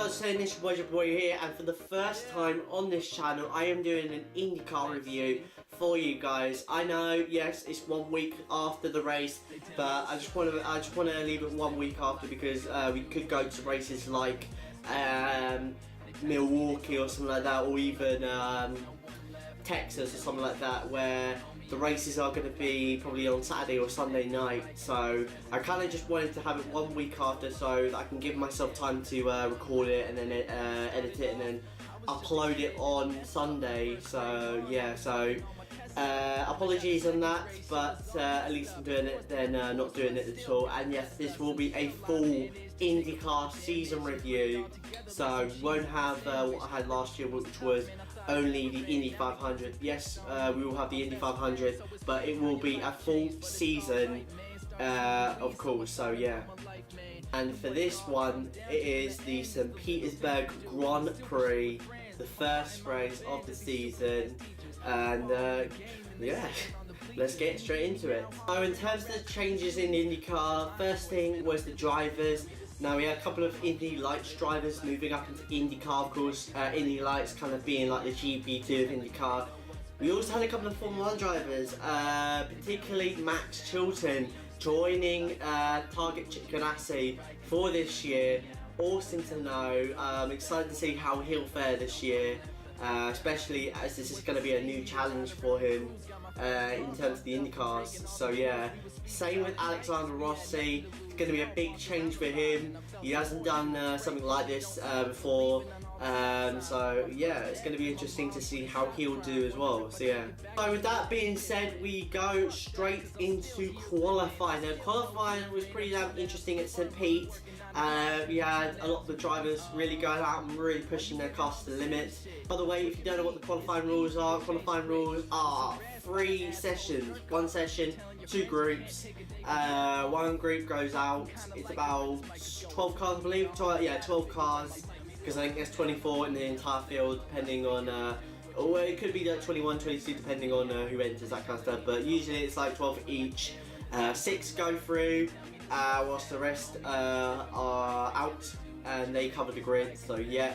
guys, saying this was your boy here, and for the first time on this channel I am doing an IndyCar review for you guys. I know, yes, it's 1 week after the race, but I just want to leave it 1 week after because we could go to races like Milwaukee or something like that, or even Texas or something like that, where the races are going to be probably on Saturday or Sunday night. So I kind of just wanted to have it 1 week after so that I can give myself time to record it and then edit it and then upload it on Sunday. So yeah, so apologies on that, but at least I'm doing it than not doing it at all. And yes, this will be a full IndyCar season review, so we won't have what I had last year, which was only the Indy 500. Yes, we will have the Indy 500, but it will be a full season, of course. So yeah, and for this one, it is the St. Petersburg Grand Prix, the first race of the season, and yeah, let's get straight into it. So in terms of the changes in IndyCar, first thing was the drivers. Now we had a couple of Indy Lights drivers moving up into IndyCar, of course, Indy Lights kind of being like the GP2 of IndyCar. We also had a couple of Formula 1 drivers, particularly Max Chilton joining Target Ganassi for this year. Awesome to know. I'm excited to see how he'll fare this year, especially as this is going to be a new challenge for him in terms of the IndyCars. So yeah, same with Alexander Rossi. It's going to be a big change for him. He hasn't done something like this before, so yeah, it's going to be interesting to see how he'll do as well. So yeah, so with that being said, we go straight into qualifying. Now qualifying was pretty damn interesting at St. Pete. We had a lot of the drivers really going out and really pushing their cars to the limit. By the way, if you don't know what the qualifying rules are 3 sessions. 1 session, 2 groups. One group goes out. It's about 12 cars, I believe. 12 cars, because I think there's 24 in the entire field, depending on or it could be like 21, 22, depending on who enters, that kind of stuff. But usually it's like 12 each. 6 go through, whilst the rest are out and they cover the grid. So yeah,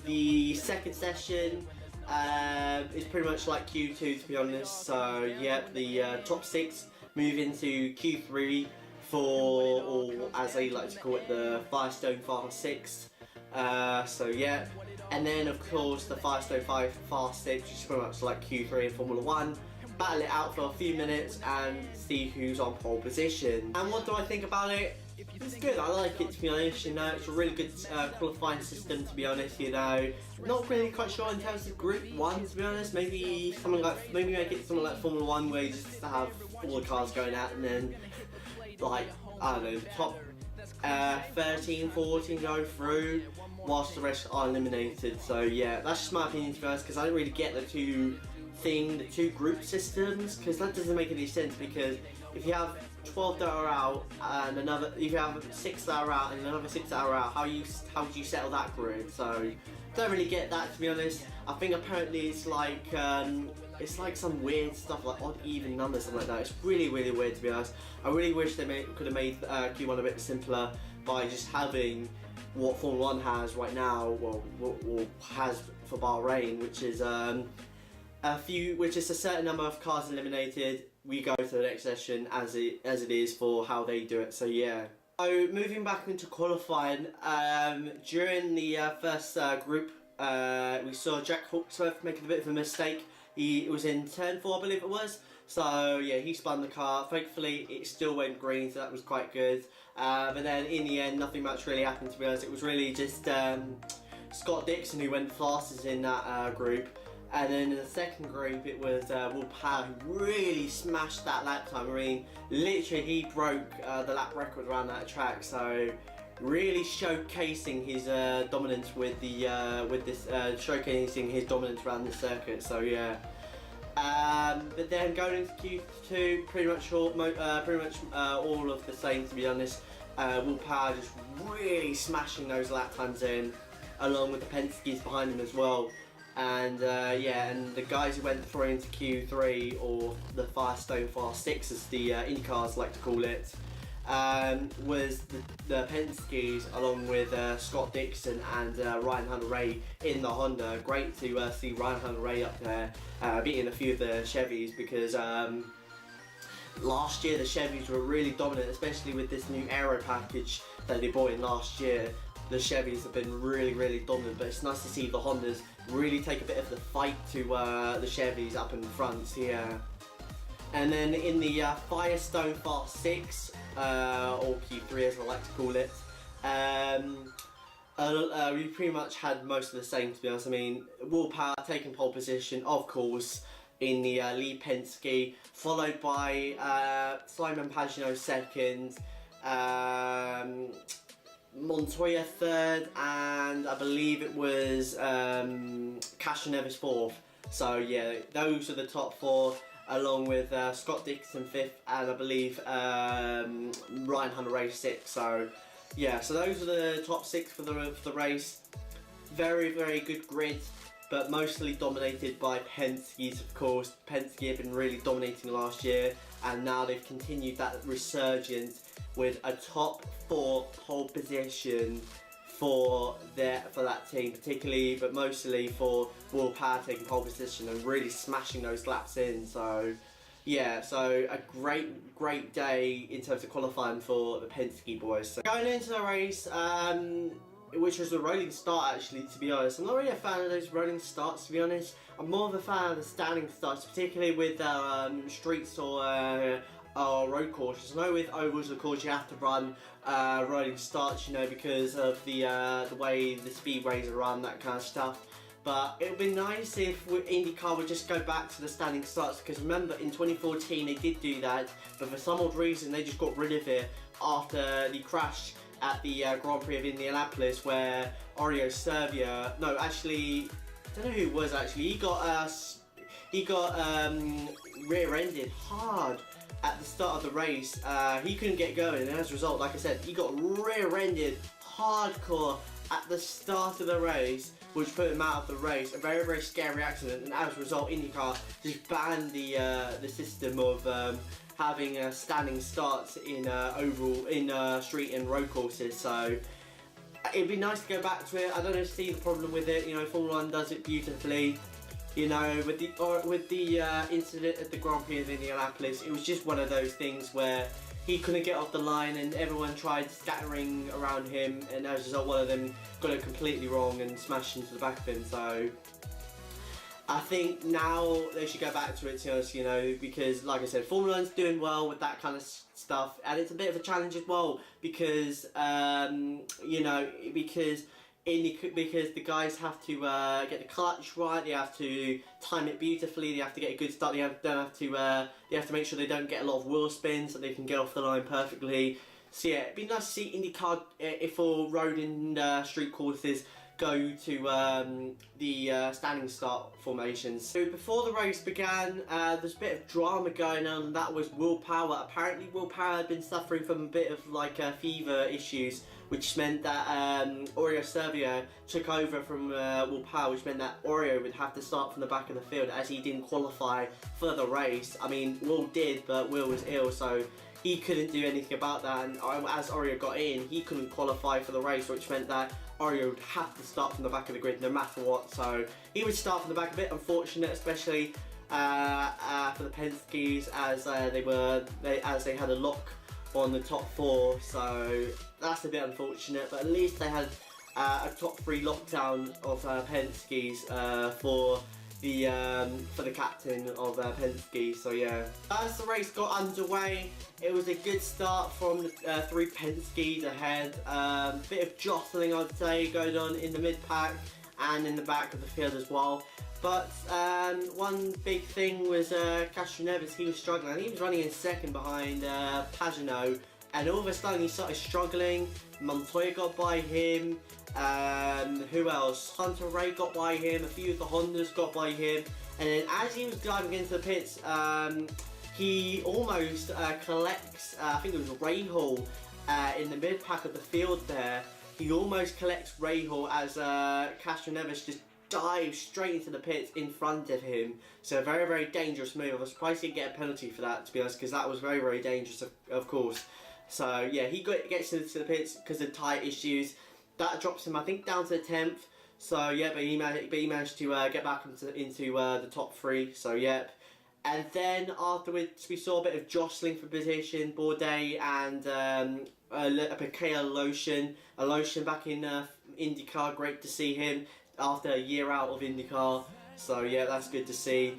the second session is pretty much like Q2, to be honest. So yeah, the top 6 move into Q3 for, or as they like to call it, the Firestone Fast 6. So yeah, and then of course the Firestone Fast 6, which is pretty much like Q3 in Formula 1. Battle it out for a few minutes and see who's on pole position. And what do I think about it? It's good, I like it, to be honest. You know, it's a really good qualifying system, to be honest. You know, not really quite sure in terms of Group 1, to be honest. Maybe something like, maybe make it something like Formula 1, where you just have all the cars going out and then like, I don't know, top 13, 14 go through, whilst the rest are eliminated. So yeah, that's just my opinion, to be honest, because I don't really get the two group systems, because that doesn't make any sense. Because if you have 12 that are out and another, if you have 6 that are out and another 6 that are out, how would you settle that grid? So don't really get that, to be honest. I think apparently it's like some weird stuff like odd even numbers, something like that. It's really weird, to be honest. I really wish they could have made Q1 a bit simpler by just having what Formula 1 has right now, well, has for Bahrain, which is a certain number of cars eliminated. We go to the next session as it is for how they do it. So yeah. So moving back into qualifying, during the first group, we saw Jack Hawksworth making a bit of a mistake. He was in turn 4, I believe it was. So yeah, he spun the car. Thankfully, it still went green, so that was quite good. But then in the end, nothing much really happened, to be honest. It was really just Scott Dixon who went fastest in that group. And then in the second group, it was Will Power who really smashed that lap time. I mean, literally he broke the lap record around that track. So really showcasing his dominance with the showcasing his dominance around the circuit. So yeah. But then going into Q2, pretty much all of the same, to be honest. Will Power just really smashing those lap times in, along with the Penske's behind him as well. And yeah, and the guys who went through into Q3, or the Firestone Fast 6 as the IndyCars like to call it, was the Penske's, along with Scott Dixon and Ryan Hunter-Reay in the Honda. Great to see Ryan Hunter-Reay up there beating a few of the Chevys, because last year the Chevys were really dominant, especially with this new aero package that they brought in last year. The Chevys have been really dominant, but it's nice to see the Hondas really take a bit of the fight to the Chevys up in front here. And then in the Firestone Fast 6, or Q3 as I like to call it, we pretty much had most of the same, to be honest. I mean, Will Power taking pole position, of course, in the Lee Penske, followed by Simon Pagenaud second, Montoya third, and I believe it was Castroneves fourth. So yeah, those are the top four, along with Scott Dixon fifth, and I believe Ryan Hunter-Reay sixth. So yeah, so those are the top six for the race. Very good grid, but mostly dominated by Penske's, of course. Penske have been really dominating last year, and now they've continued that resurgence with a top 4 pole position for that team, particularly, but mostly for Will Power taking pole position and really smashing those laps in. So yeah, so a great day in terms of qualifying for the Penske boys. So going into the race, which was a rolling start, actually, to be honest. I'm not really a fan of those rolling starts, to be honest. I'm more of a fan of the standing starts, particularly with streets or road courses. I know with ovals, of course, you have to run rolling starts, you know, because of the way the speedways are run, that kind of stuff. But it would be nice if Indycar would just go back to the standing starts, because remember in 2014 they did do that, but for some odd reason they just got rid of it after the crash at the Grand Prix of Indianapolis, where Oreo Servia, no, actually, I don't know who it was actually. He got rear-ended hard at the start of the race. He couldn't get going, and as a result, like I said, he got rear-ended hardcore at the start of the race, which put him out of the race. A very scary accident, and as a result, IndyCar just banned the system of having standing starts in street and road courses. So it'd be nice to go back to it. I don't see the problem with it. You know, Formula 1 does it beautifully. You know, with the incident at the Grand Prix of Indianapolis, it was just one of those things where he couldn't get off the line, and everyone tried scattering around him, and as a result, one of them got it completely wrong and smashed into the back of him. So I think now they should go back to it, to be honest, you know, because like I said, Formula 1's doing well with that kind of stuff, and it's a bit of a challenge as well, because you know, because the guys have to get the clutch right, they have to time it beautifully, they have to get a good start, they have to make sure they don't get a lot of wheel spins so they can get off the line perfectly. So yeah, it'd be nice to see IndyCar, if all road and street courses, go to the standing start formations. So before the race began, there's a bit of drama going on, and that was Will Power. Apparently Will Power had been suffering from a bit of like fever issues, which meant that Oreo Servia took over from Will Power, which meant that Oreo would have to start from the back of the field, as he didn't qualify for the race. I mean, Will did, but Will was ill, so he couldn't do anything about that, and as Oreo got in, he couldn't qualify for the race, which meant that Oreo would have to start from the back of the grid no matter what. So he would start from the back, a bit unfortunate, especially for the Penske's, as they had a lock on the top 4, so that's a bit unfortunate, but at least they had a top 3 lockdown of Penske's for the captain of Penske. So yeah, as the race got underway, it was a good start from the 3 Penske's ahead. Bit of jostling, I'd say, going on in the mid-pack and in the back of the field as well. But one big thing was Castroneves. He was struggling, and he was running in second behind Pagenaud, and all of a sudden he started struggling. Montoya got by him. Who else? Hunter-Reay got by him. A few of the Hondas got by him, and then as he was driving into the pits, he almost collects, I think it was Rahal in the mid-pack of the field there. He almost collects Rahal as Castroneves just dives straight into the pits in front of him. So a very dangerous move. I was surprised he didn't get a penalty for that, to be honest, because that was very dangerous, of course. So yeah, he gets into the pits because of tyre issues. That drops him, I think, down to the 10th. So yeah, but he managed to get back into the top 3. So yeah. And then afterwards, we saw a bit of jostling for position. Bourdais and Michael Lotion back in IndyCar. Great to see him after a year out of IndyCar. So yeah, that's good to see.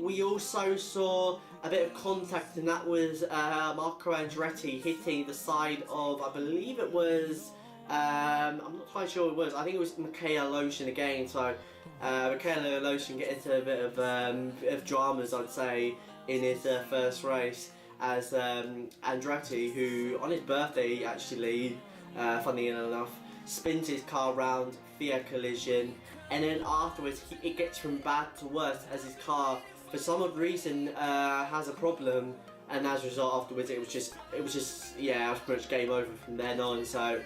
We also saw a bit of contact, and that was Marco Andretti hitting the side of, I believe it was, I'm not quite sure it was, I think it was Michael Lotion again. So Michael Lotion get into a bit of dramas, I'd say, in his first race, as Andretti, who on his birthday actually, funny enough, spins his car round via collision, and then afterwards it gets from bad to worse as his car, for some odd reason, has a problem, and as a result afterwards it was just yeah, it was pretty much game over from then on. So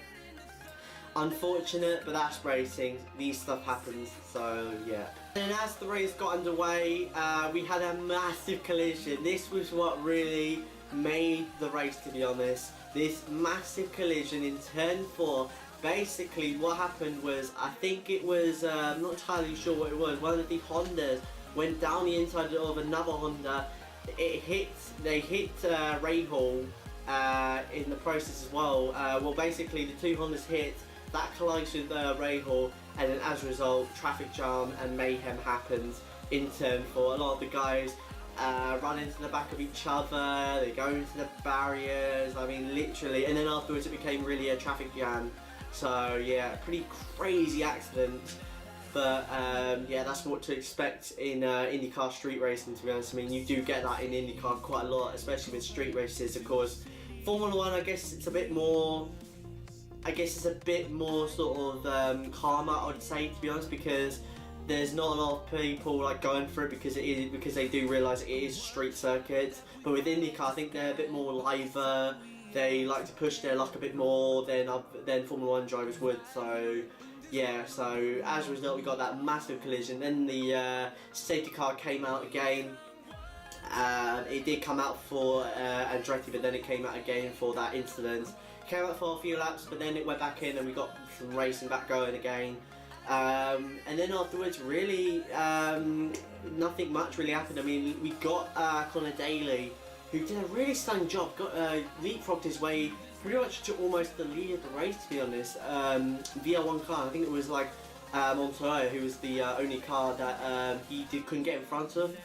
unfortunate, but that's racing. These stuff happens. So yeah. And as the race got underway, we had a massive collision. This was what really made the race, to be honest. This massive collision in turn 4. Basically what happened was, I think it was, I'm not entirely sure what it was, one of the Hondas went down the inside of another Honda. They hit Rahal in the process as well. Well, basically the 2 Hondas hit, that collides with Rahal, and then as a result traffic jam and mayhem happened in turn 4. A lot of the guys run into the back of each other, they go into the barriers, I mean literally, and then afterwards it became really a traffic jam. So yeah, pretty crazy accident, but yeah, that's what to expect in IndyCar street racing, to be honest. I mean, you do get that in IndyCar quite a lot, especially with street races. Of course, Formula 1, I guess it's a bit more sort of calmer, I would say, to be honest, because there's not a lot of people like going for it because they do realise it is a street circuit. But with IndyCar, I think they're a bit more liver. They like to push their luck a bit more than Formula 1 drivers would. So yeah, so as a result we got that massive collision. Then the safety car came out again. It did come out for Andretti, but then it came out again for that incident. It came out for a few laps, but then it went back in and we got some racing back going again. And then afterwards, really, nothing much really happened. I mean, we got Conor Daly, who did a really stunning job, got leapfrogged his way pretty much to almost the lead of the race, to be honest, via one car. I think it was like Montoya, who was the only car that couldn't get in front of,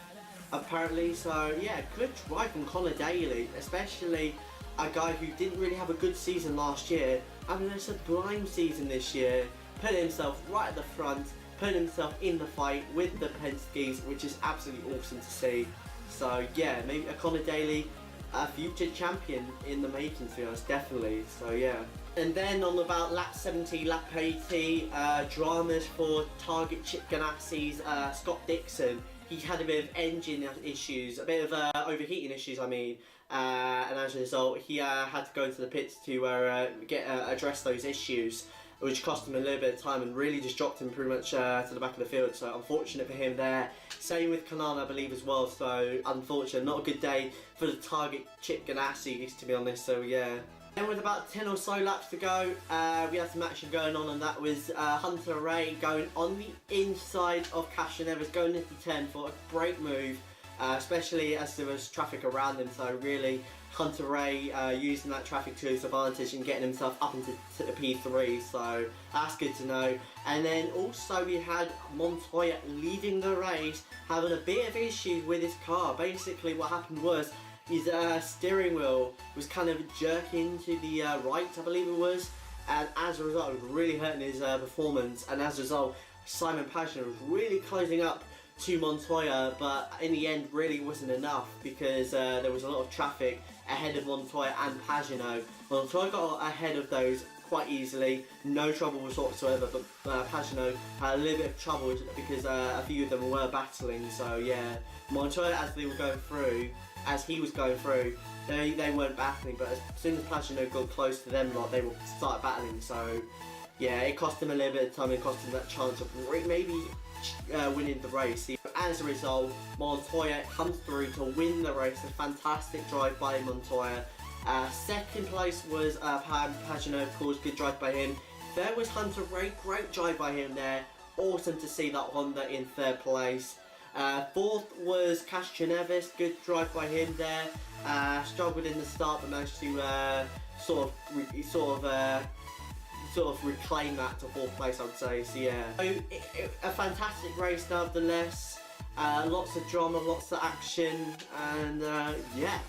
apparently. So yeah, good drive from Conor Daly, especially a guy who didn't really have a good season last year, having a sublime season this year, putting himself right at the front, putting himself in the fight with the Penske's, which is absolutely awesome to see. So yeah, maybe a Conor Daly, a future champion in the making, to be honest, definitely. So yeah. And then on about lap 70, lap 80, dramas for Target Chip Ganassi's Scott Dixon. He had a bit of engine issues, a bit of overheating issues, I mean, and as a result he had to go into the pits to address those issues, which cost him a little bit of time and really just dropped him pretty much to the back of the field. So unfortunate for him there. Same with Kanaan, I believe, as well. So unfortunate, not a good day for the Target Chip Ganassi, to be honest. So yeah. Then with about 10 or so laps to go, we had some action going on, and that was Hunter Ray going on the inside of Castroneves, going into turn for a great move, especially as there was traffic around him. So really, Hunter Ray using that traffic to his advantage and getting himself up into the P3, so that's good to know. And then also we had Montoya leading the race, having a bit of issues with his car. Basically what happened was his steering wheel was kind of jerking to the right, I believe it was, and as a result it was really hurting his performance, and as a result Simon Pagenaud was really closing up to Montoya, but in the end really wasn't enough because there was a lot of traffic ahead of Montoya and Pagenaud. Montoya got ahead of those quite easily, no trouble whatsoever, but Pagenaud had a little bit of trouble because a few of them were battling. So yeah, Montoya, as he was going through, they weren't battling, but as soon as Pagenaud got close to them, they would start battling. So yeah, it cost him a little bit of time, it cost him that chance of maybe winning the race. As a result, Montoya comes through to win the race. A fantastic drive by Montoya. Second place was Pagano, of course, good drive by him. Third was Hunter Ray, great drive by him there. Awesome to see that Honda in third place. Fourth was Castroneves, good drive by him there. Struggled in the start, but managed to sort of reclaim that to fourth place, I would say. So yeah, a fantastic race nevertheless. Lots of drama, lots of action, and yeah.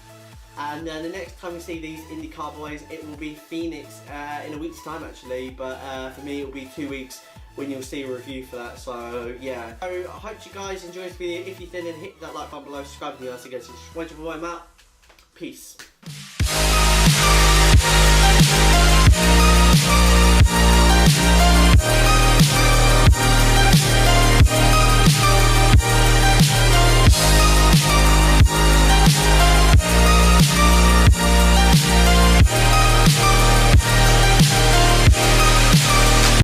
And the next time we see these IndyCar boys, it will be Phoenix in a week's time actually. But for me, it will be 2 weeks when you'll see a review for that. So yeah. So I hope you guys enjoyed this video. If you did, then hit that like button below, subscribe to me once again. So just watch your boy, I'm out. Peace.